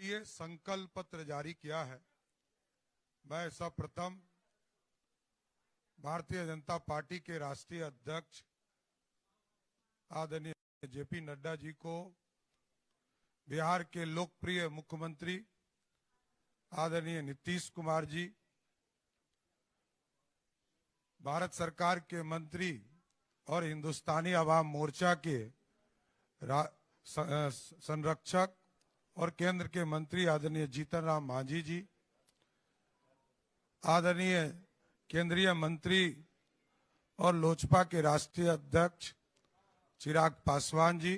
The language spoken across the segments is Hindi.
लिए संकल्प पत्र जारी किया है। मैं सर्वप्रथम भारतीय जनता पार्टी के राष्ट्रीय अध्यक्ष आदरणीय जेपी नड्डा जी को, बिहार के लोकप्रिय मुख्यमंत्री आदरणीय नीतीश कुमार जी, भारत सरकार के मंत्री और हिंदुस्तानी आवाम मोर्चा के संरक्षक और केंद्र के मंत्री आदरणीय जीतन राम मांझी जी, आदरणीय केंद्रीय मंत्री और लोजपा के राष्ट्रीय अध्यक्ष चिराग पासवान जी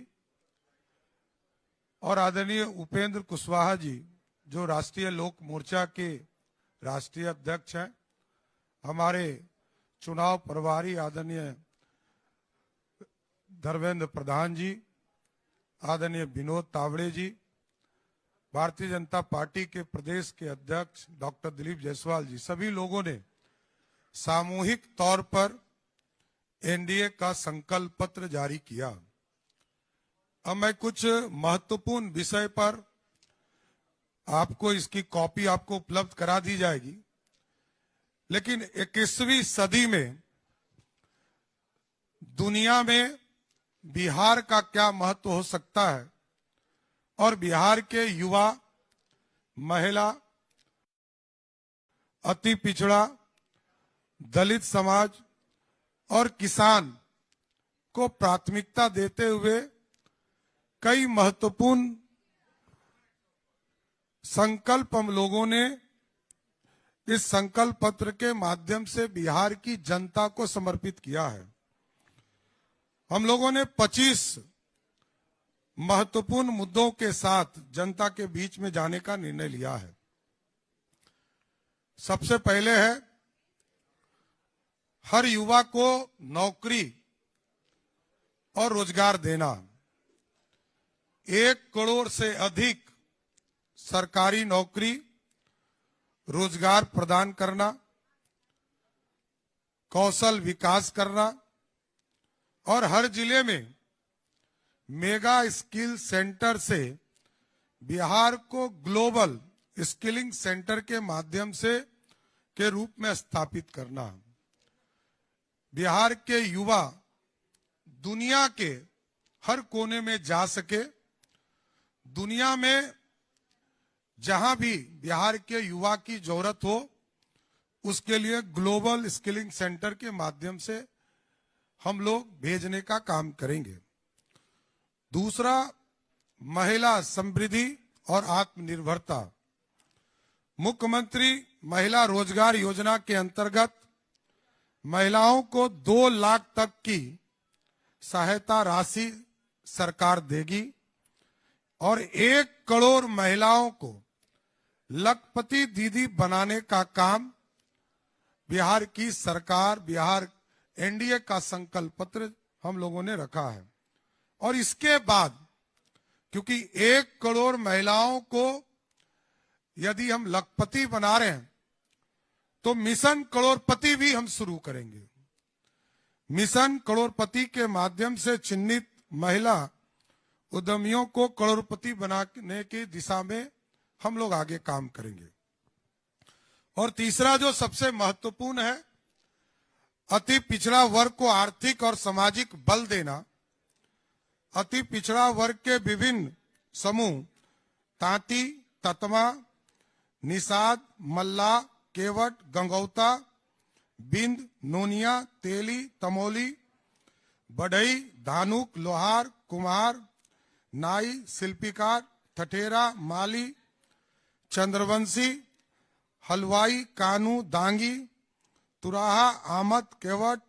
और आदरणीय उपेंद्र कुशवाहा जी जो राष्ट्रीय लोक मोर्चा के राष्ट्रीय अध्यक्ष हैं, हमारे चुनाव प्रभारी आदरणीय धर्मेंद्र प्रधान जी, आदरणीय विनोद तावड़े जी, भारतीय जनता पार्टी के प्रदेश के अध्यक्ष डॉक्टर दिलीप जायसवाल जी, सभी लोगों ने सामूहिक तौर पर एनडीए का संकल्प पत्र जारी किया। अब मैं कुछ महत्वपूर्ण विषय पर आपको इसकी कॉपी आपको उपलब्ध करा दी जाएगी, लेकिन 21वीं सदी में दुनिया में बिहार का क्या महत्व हो सकता है और बिहार के युवा, महिला, अति पिछड़ा, दलित समाज और किसान को प्राथमिकता देते हुए कई महत्वपूर्ण संकल्प हम लोगों ने इस संकल्प पत्र के माध्यम से बिहार की जनता को समर्पित किया है। हम लोगों ने 25 महत्वपूर्ण मुद्दों के साथ जनता के बीच में जाने का निर्णय लिया है। सबसे पहले है हर युवा को नौकरी और रोजगार देना। 1 करोड़ से अधिक सरकारी नौकरी, रोजगार प्रदान करना, कौशल विकास करना और हर जिले में मेगा स्किल सेंटर से बिहार को ग्लोबल स्किलिंग सेंटर के माध्यम से के रूप में स्थापित करना। बिहार के युवा दुनिया के हर कोने में जा सके, दुनिया में जहां भी बिहार के युवा की जरूरत हो उसके लिए ग्लोबल स्किलिंग सेंटर के माध्यम से हम लोग भेजने का काम करेंगे। दूसरा, महिला समृद्धि और आत्मनिर्भरता। मुख्यमंत्री महिला रोजगार योजना के अंतर्गत महिलाओं को 2 लाख तक की सहायता राशि सरकार देगी और 1 करोड़ महिलाओं को लखपति दीदी बनाने का काम बिहार की सरकार, बिहार एनडीए का संकल्प पत्र हम लोगों ने रखा है। और इसके बाद क्योंकि 1 करोड़ महिलाओं को यदि हम लखपति बना रहे हैं तो मिशन करोड़पति भी हम शुरू करेंगे। मिशन करोड़पति के माध्यम से चिन्हित महिला उद्यमियों को करोड़पति बनाने की दिशा में हम लोग आगे काम करेंगे। और तीसरा जो सबसे महत्वपूर्ण है, अति पिछड़ा वर्ग को आर्थिक और सामाजिक बल देना। अति पिछड़ा वर्ग के विभिन्न समूह तांती, ततमा, निषाद, मल्ला, केवट, गंगौता, बिंद, नोनिया, तेली, तमोली, बढ़ई, धानुक, लोहार, कुम्हार, नाई, शिल्पीकार, ठठेरा, माली, चंद्रवंशी, हलवाई, कानू, दांगी, तुराहा, आमद, केवट,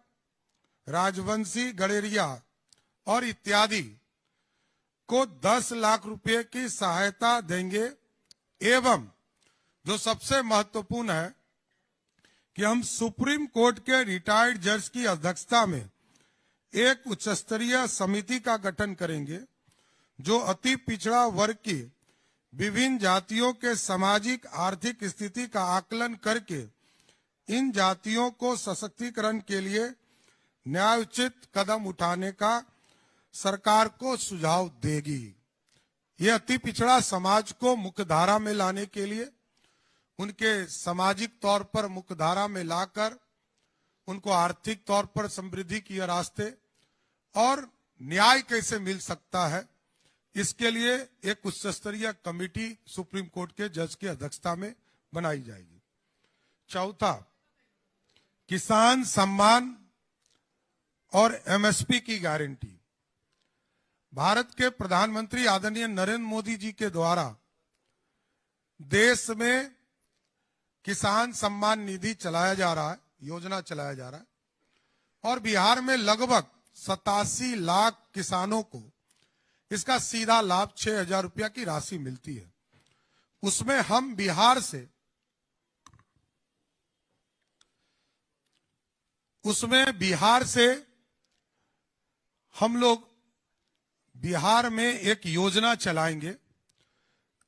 राजवंशी, गड़ेरिया और इत्यादि को 10 लाख रुपए की सहायता देंगे। एवं जो सबसे महत्वपूर्ण है कि हम सुप्रीम कोर्ट के रिटायर्ड जज की अध्यक्षता में एक उच्च स्तरीय समिति का गठन करेंगे जो अति पिछड़ा वर्ग की विभिन्न जातियों के सामाजिक आर्थिक स्थिति का आकलन करके इन जातियों को सशक्तिकरण के लिए न्यायोचित कदम उठाने का सरकार को सुझाव देगी। ये अति पिछड़ा समाज को मुख्यधारा में लाने के लिए, उनके सामाजिक तौर पर मुख्यधारा में लाकर उनको आर्थिक तौर पर समृद्धि की रास्ते और न्याय कैसे मिल सकता है, इसके लिए एक उच्च स्तरीय कमेटी सुप्रीम कोर्ट के जज की अध्यक्षता में बनाई जाएगी। चौथा, किसान सम्मान और एमएसपी की गारंटी। भारत के प्रधानमंत्री आदरणीय नरेंद्र मोदी जी के द्वारा देश में किसान सम्मान निधि चलाया जा रहा है, योजना चलाया जा रहा है, और बिहार में लगभग 87 लाख किसानों को इसका सीधा लाभ 6,000 रुपया की राशि मिलती है। उसमें हम बिहार से हम लोग बिहार में एक योजना चलाएंगे,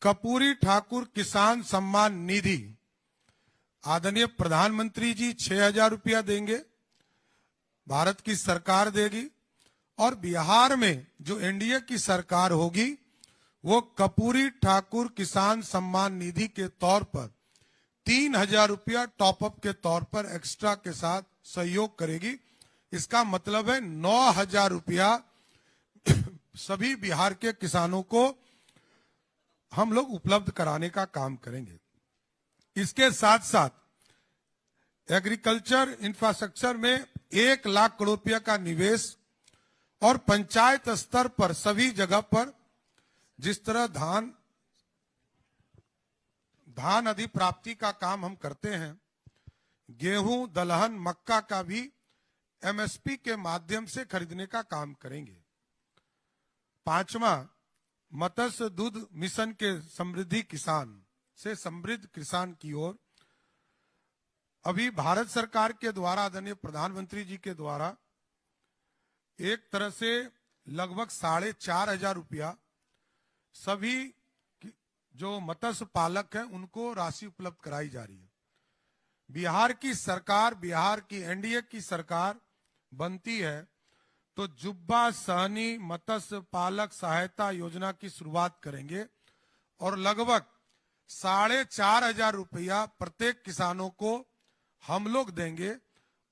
कर्पूरी ठाकुर किसान सम्मान निधि। आदरणीय प्रधानमंत्री जी 6,000 रुपया देंगे, भारत की सरकार देगी, और बिहार में जो एनडीए की सरकार होगी वो कर्पूरी ठाकुर किसान सम्मान निधि के तौर पर 3,000 रुपया टॉपअप के तौर पर एक्स्ट्रा के साथ सहयोग करेगी। इसका मतलब है 9,000 रुपया सभी बिहार के किसानों को हम लोग उपलब्ध कराने का काम करेंगे। इसके साथ साथ एग्रीकल्चर इंफ्रास्ट्रक्चर में 1 लाख करोड़ रुपया का निवेश, और पंचायत स्तर पर सभी जगह पर जिस तरह धान अधिप्राप्ति का काम हम करते हैं, गेहूं, दलहन, मक्का का भी एमएसपी के माध्यम से खरीदने का काम करेंगे। पांचवा, मत्स्य दूध मिशन के समृद्धि किसान से समृद्ध किसान की ओर अभी भारत सरकार के द्वारा, आदरणीय प्रधानमंत्री जी के द्वारा एक तरह से लगभग 4,500 रुपया सभी जो मत्स्य पालक हैं उनको राशि उपलब्ध कराई जा रही है। बिहार की सरकार, बिहार की एनडीए की सरकार बनती है तो जुब्बा सहनी मत्स्य पालक सहायता योजना की शुरुआत करेंगे, और लगभग 4,500 रुपया प्रत्येक किसानों को हम लोग देंगे,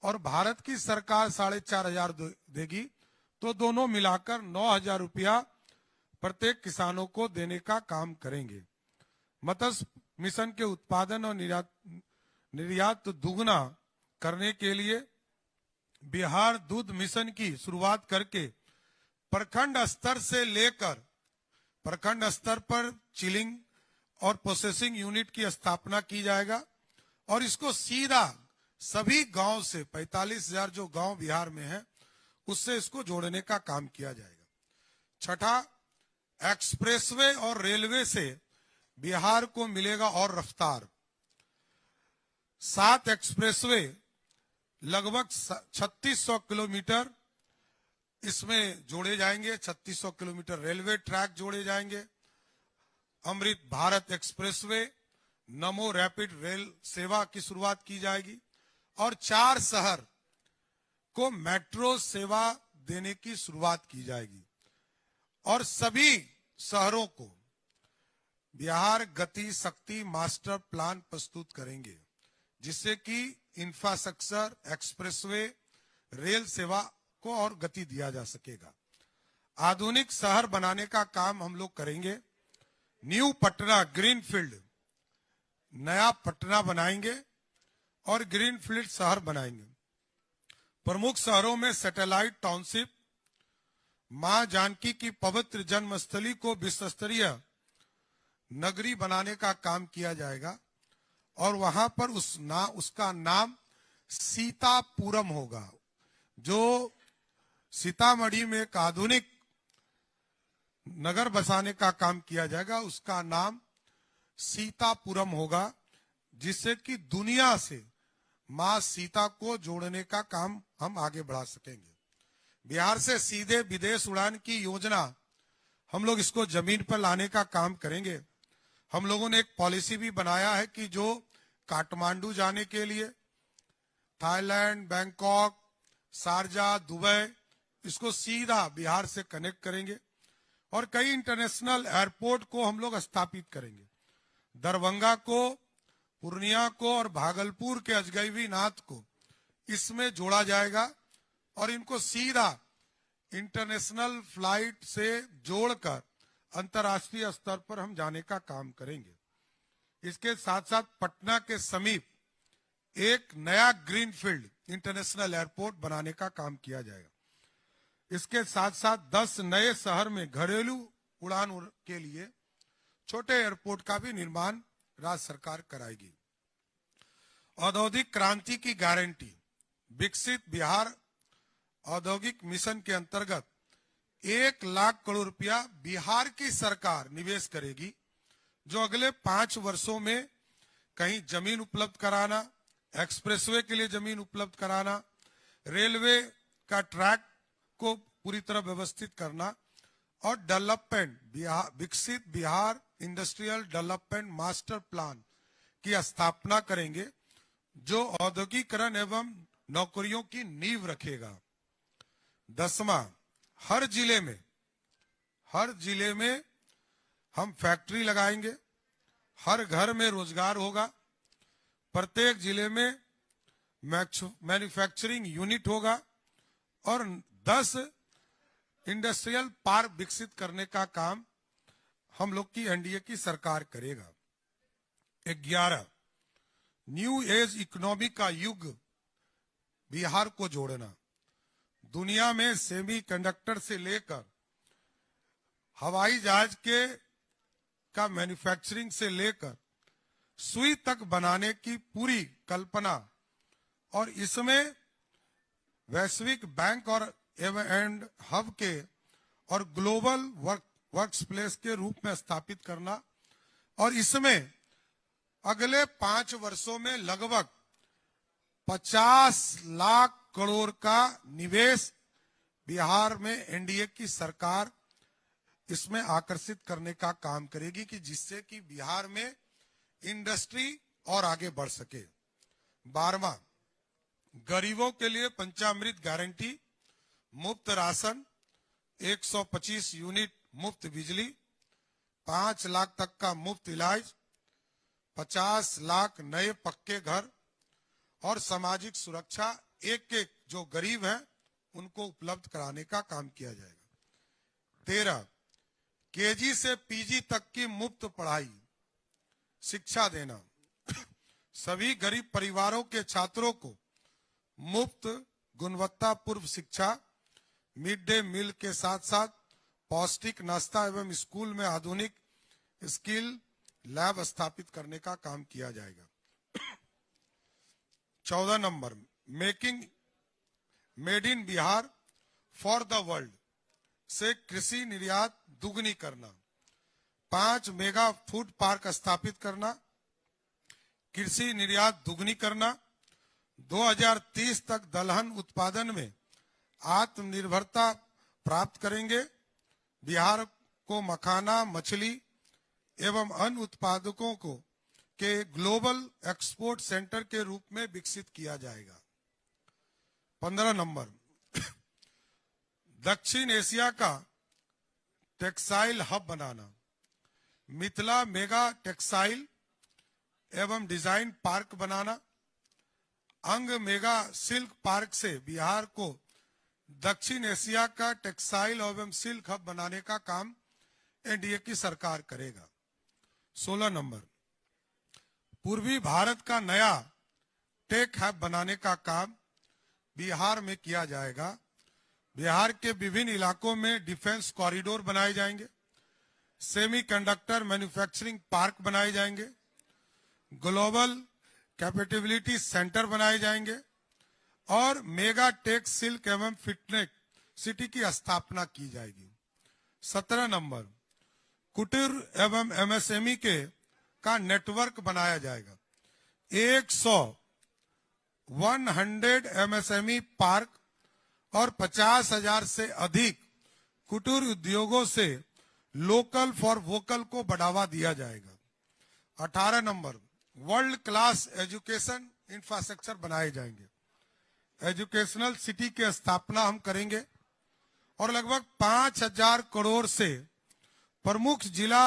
और भारत की सरकार 4,500 देगी, तो दोनों मिलाकर 9,000 रुपया प्रत्येक किसानों को देने का काम करेंगे। मत्स्य मिशन के उत्पादन और निर्यात दुगना करने के लिए बिहार दूध मिशन की शुरुआत करके प्रखंड स्तर से लेकर प्रखंड स्तर पर चिलिंग और प्रोसेसिंग यूनिट की स्थापना की जाएगा, और इसको सीधा सभी गांव से 45,000 जो गांव बिहार में है उससे इसको जोड़ने का काम किया जाएगा। छठा, एक्सप्रेसवे और रेलवे से बिहार को मिलेगा और रफ्तार। 7 एक्सप्रेसवे लगभग 3600 किलोमीटर इसमें जोड़े जाएंगे, 3600 किलोमीटर रेलवे ट्रैक जोड़े जाएंगे। अमृत भारत एक्सप्रेसवे, नमो रैपिड रेल सेवा की शुरुआत की जाएगी, और 4 शहर को मेट्रो सेवा देने की शुरुआत की जाएगी, और सभी शहरों को बिहार गति शक्ति मास्टर प्लान प्रस्तुत करेंगे, जिससे कि इंफ्रास्ट्रक्चर, एक्सप्रेसवे, रेल सेवा को और गति दिया जा सकेगा। आधुनिक शहर बनाने का काम हम लोग करेंगे। न्यू पटना ग्रीनफील्ड, नया पटना बनाएंगे और ग्रीनफील्ड शहर बनाएंगे। प्रमुख शहरों में सैटेलाइट टाउनशिप, मां जानकी की पवित्र जन्मस्थली को विश्व स्तरीय नगरी बनाने का काम किया जाएगा, और वहां पर उसका नाम सीतापुरम होगा। जो सीतामढ़ी में एक आधुनिक नगर बसाने का काम किया जाएगा, उसका नाम सीतापुरम होगा, जिससे कि दुनिया से मां सीता को जोड़ने का काम हम आगे बढ़ा सकेंगे। बिहार से सीधे विदेश उड़ान की योजना हम लोग इसको जमीन पर लाने का काम करेंगे। हम लोगों ने एक पॉलिसी भी बनाया है कि जो काठमांडू जाने के लिए थाईलैंड, बैंकॉक, शारजा, दुबई, इसको सीधा बिहार से कनेक्ट करेंगे। और कई इंटरनेशनल एयरपोर्ट को हम लोग स्थापित करेंगे। दरभंगा को, पूर्णिया को और भागलपुर के अजगैबीनाथ को इसमें जोड़ा जाएगा और इनको सीधा इंटरनेशनल फ्लाइट से जोड़कर अंतर्राष्ट्रीय स्तर पर हम जाने का काम करेंगे। इसके साथ साथ पटना के समीप एक नया ग्रीनफील्ड इंटरनेशनल एयरपोर्ट बनाने का काम किया जाएगा। इसके साथ साथ 10 नए शहर में घरेलू उड़ान के लिए छोटे एयरपोर्ट का भी निर्माण राज्य सरकार कराएगी। औद्योगिक क्रांति की गारंटी, विकसित बिहार औद्योगिक मिशन के अंतर्गत 1 लाख करोड़ रुपया बिहार की सरकार निवेश करेगी, जो अगले 5 वर्षों में कहीं जमीन उपलब्ध कराना, एक्सप्रेसवे के लिए जमीन उपलब्ध कराना, रेलवे का ट्रैक को पूरी तरह व्यवस्थित करना और डेवलपमेंट विकसित Bihar industrial development master plan की स्थापना करेंगे, जो औद्योगिकरण एवं नौकरियों की नींव रखेगा। 10वां, हर जिले में हम फैक्ट्री लगाएंगे, हर घर में रोजगार होगा, प्रत्येक जिले में मैन्युफैक्चरिंग यूनिट होगा और 10 इंडस्ट्रियल पार्क विकसित करने का काम हम लोग की एनडीए की सरकार करेगा। 11, न्यू एज इकोनॉमी का युग बिहार को जोड़ना। दुनिया में सेमीकंडक्टर से लेकर हवाई जहाज का मैन्युफैक्चरिंग से लेकर सुई तक बनाने की पूरी कल्पना और इसमें वैश्विक बैंक और एंड हब के और ग्लोबल वर्क्स प्लेस के रूप में स्थापित करना और इसमें अगले 5 वर्षों में लगभग 50 लाख करोड़ का निवेश बिहार में एनडीए की सरकार इसमें आकर्षित करने का काम करेगी कि जिससे कि बिहार में इंडस्ट्री और आगे बढ़ सके। 12वां, गरीबों के लिए पंचामृत गारंटी, मुफ्त राशन, 125 यूनिट मुफ्त बिजली, 5 लाख तक का मुफ्त इलाज, 50 लाख नए पक्के घर और सामाजिक सुरक्षा एक जो गरीब हैं उनको उपलब्ध कराने का काम किया जाएगा। 13, केजी से पीजी तक की मुफ्त पढ़ाई शिक्षा देना, सभी गरीब परिवारों के छात्रों को मुफ्त गुणवत्तापूर्ण शिक्षा, मिड डे मील के साथ साथ पौष्टिक नाश्ता एवं स्कूल में आधुनिक स्किल लैब स्थापित करने का काम किया जाएगा। 14 number, made in Bihar for the world से कृषि निर्यात दुगनी करना, 5 मेगा फूड पार्क स्थापित करना, कृषि निर्यात दुगनी करना, 2030 तक दलहन उत्पादन में आत्मनिर्भरता प्राप्त करेंगे, बिहार को मखाना, मछली एवं अन्य उत्पादकों को के ग्लोबल एक्सपोर्ट सेंटर के रूप में विकसित किया जाएगा। 15 नंबर, दक्षिण एशिया का टेक्सटाइल हब बनाना, मिथिला मेगा टेक्सटाइल एवं डिजाइन पार्क बनाना, अंग मेगा सिल्क पार्क से बिहार को दक्षिण एशिया का टेक्सटाइल एवं सिल्क हब बनाने का काम एनडीए की सरकार करेगा। 16 नंबर, पूर्वी भारत का नया टेक हब बनाने का काम बिहार में किया जाएगा। बिहार के विभिन्न इलाकों में डिफेंस कॉरिडोर बनाए जाएंगे, सेमीकंडक्टर मैन्युफैक्चरिंग पार्क बनाए जाएंगे, ग्लोबल कैपेबिलिटी सेंटर बनाए जाएंगे और मेगा टेक सिल्क एवं फिटनेस सिटी की स्थापना की जाएगी। 17 नंबर, कुटीर एवं एमएसएमई का नेटवर्क बनाया जाएगा। 100 एमएसएमई पार्क और 50,000 से अधिक कुटीर उद्योगों से लोकल फॉर वोकल को बढ़ावा दिया जाएगा। 18 number, world class education infrastructure बनाए जाएंगे, एजुकेशनल सिटी की स्थापना हम करेंगे और लगभग 5,000 करोड़ से प्रमुख जिला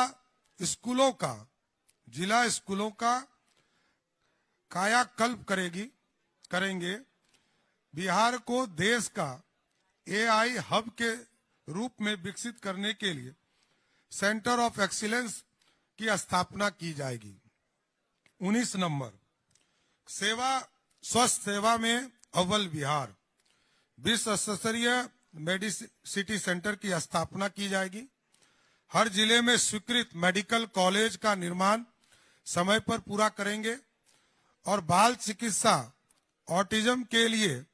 स्कूलों का कायाकल्प करेंगे। बिहार को देश का एआई हब के रूप में विकसित करने के लिए सेंटर ऑफ एक्सीलेंस की स्थापना की जाएगी। 19 नंबर, स्वस्थ सेवा में अव्वल बिहार, विश्व स्तरीय मेडिसिटी सेंटर की स्थापना की जाएगी। हर जिले में स्वीकृत मेडिकल कॉलेज का निर्माण समय पर पूरा करेंगे और बाल चिकित्सा, ऑटिज्म के लिए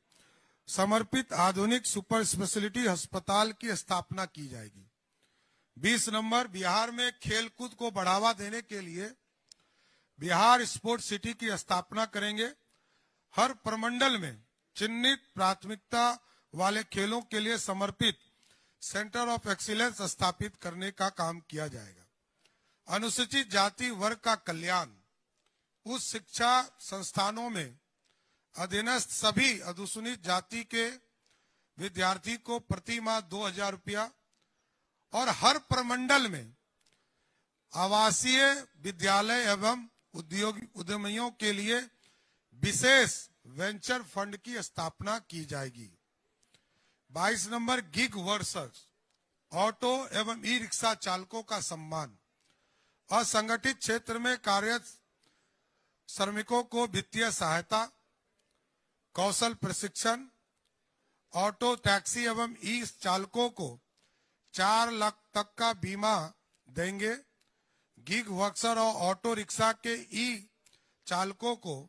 समर्पित आधुनिक सुपर स्पेशलिटी अस्पताल की स्थापना की जाएगी। 20 नंबर, बिहार में खेलकूद को बढ़ावा देने के लिए बिहार स्पोर्ट्स सिटी की स्थापना करेंगे। हर प्रमंडल में चिन्हित प्राथमिकता वाले खेलों के लिए समर्पित सेंटर ऑफ एक्सीलेंस स्थापित करने का काम किया जाएगा। अनुसूचित जाति वर्ग का कल्याण, उच्च शिक्षा संस्थानों में अधीनस्थ सभी अनुसूचित जाति के विद्यार्थी को प्रति माह 2000 रुपया और हर प्रमंडल में आवासीय विद्यालय एवं उद्यमियों के लिए विशेष वेंचर फंड की स्थापना की जाएगी। 22 नंबर, गिग वर्कर्स, ऑटो एवं ई रिक्शा चालकों का सम्मान, असंगठित क्षेत्र में कार्यरत श्रमिकों को वित्तीय सहायता, कौशल प्रशिक्षण, ऑटो टैक्सी एवं ई चालकों को 4 लाख तक का बीमा देंगे। गिग वर्कर और ऑटो रिक्शा के ई चालकों को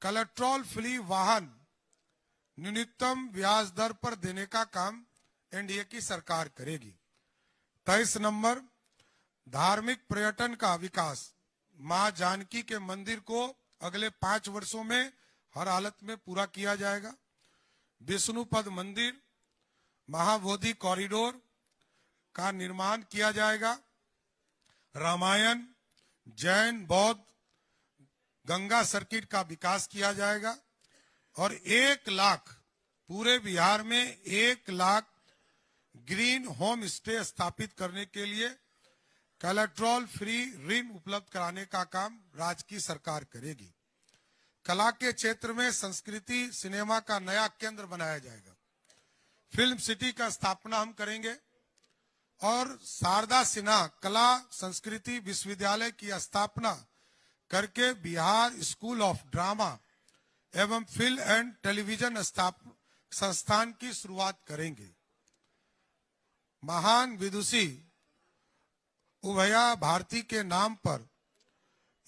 कोलेट्रल फ्री वाहन न्यूनतम ब्याज दर पर देने का काम एनडीए की सरकार करेगी। 23 नंबर, धार्मिक पर्यटन का विकास, मां जानकी के मंदिर को अगले 5 वर्षों में हर हालत में पूरा किया जाएगा। विष्णुपद मंदिर, महाबोधि कॉरिडोर का निर्माण किया जाएगा। रामायण, जैन, बौद्ध, गंगा सर्किट का विकास किया जाएगा और 1 लाख, पूरे बिहार में 1 लाख ग्रीन होम स्टे स्थापित करने के लिए कोलेट्रल फ्री ऋण उपलब्ध कराने का काम राज्य की सरकार करेगी। कला के क्षेत्र में संस्कृति सिनेमा का नया केंद्र बनाया जाएगा। फिल्म सिटी का स्थापना हम करेंगे और शारदा सिन्हा कला संस्कृति विश्वविद्यालय की स्थापना करके बिहार स्कूल ऑफ ड्रामा एवं फिल्म एंड टेलीविजन संस्थान की शुरुआत करेंगे। महान विदुषी उभया भारती के नाम पर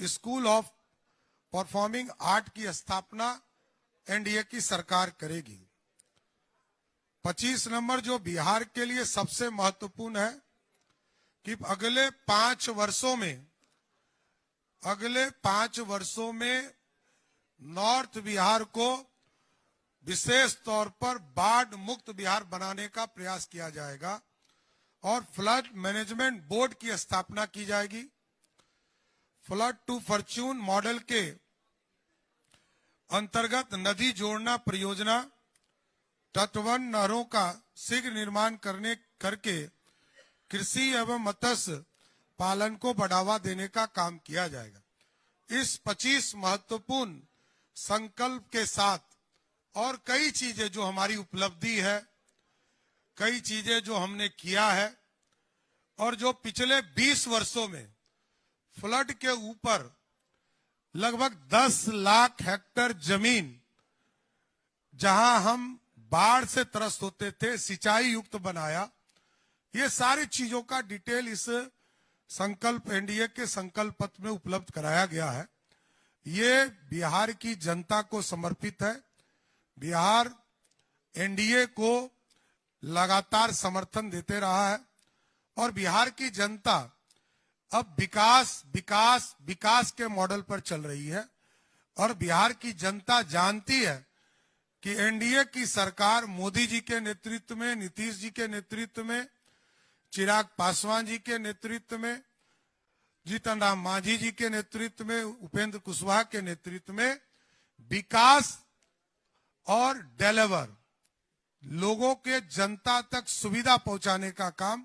स्कूल ऑफ परफॉर्मिंग आर्ट की स्थापना एनडीए की सरकार करेगी। 25 नंबर, जो बिहार के लिए सबसे महत्वपूर्ण है कि अगले 5 वर्षों में नॉर्थ बिहार को विशेष तौर पर बाढ़ मुक्त बिहार बनाने का प्रयास किया जाएगा और फ्लड मैनेजमेंट बोर्ड की स्थापना की जाएगी। फ्लड टू फॉर्च्यून मॉडल के अंतर्गत नदी जोड़ना परियोजना, तटवर्ती नहरों का शीघ्र निर्माण करके कृषि एवं मत्स्य पालन को बढ़ावा देने का काम किया जाएगा। इस 25 महत्वपूर्ण संकल्प के साथ और कई चीजें जो हमारी उपलब्धि है, कई चीजें जो हमने किया है और जो पिछले 20 वर्षों में फ्लड के ऊपर लगभग 10 लाख हेक्टेयर जमीन जहां हम बाढ़ से त्रस्त होते थे, सिंचाई युक्त बनाया। ये सारी चीजों का डिटेल इस संकल्प एनडीए के संकल्प पत्र में उपलब्ध कराया गया है। ये बिहार की जनता को समर्पित है। बिहार एनडीए को लगातार समर्थन देते रहा है और बिहार की जनता अब विकास के मॉडल पर चल रही है और बिहार की जनता जानती है कि एनडीए की सरकार मोदी जी के नेतृत्व में, नीतीश जी के नेतृत्व में, चिराग पासवान जी के नेतृत्व में, जीतन राम मांझी जी के नेतृत्व में, उपेंद्र कुशवाहा के नेतृत्व में विकास और डेलीवर, लोगों के जनता तक सुविधा पहुंचाने का काम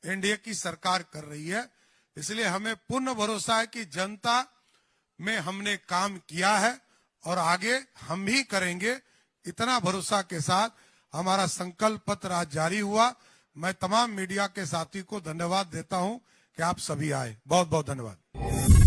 एनडीए की सरकार कर रही है। इसलिए हमें पूर्ण भरोसा है कि जनता में हमने काम किया है और आगे हम भी करेंगे। इतना भरोसा के साथ हमारा संकल्प पत्र आज जारी हुआ। मैं तमाम मीडिया के साथी को धन्यवाद देता हूं कि आप सभी आए। बहुत बहुत धन्यवाद।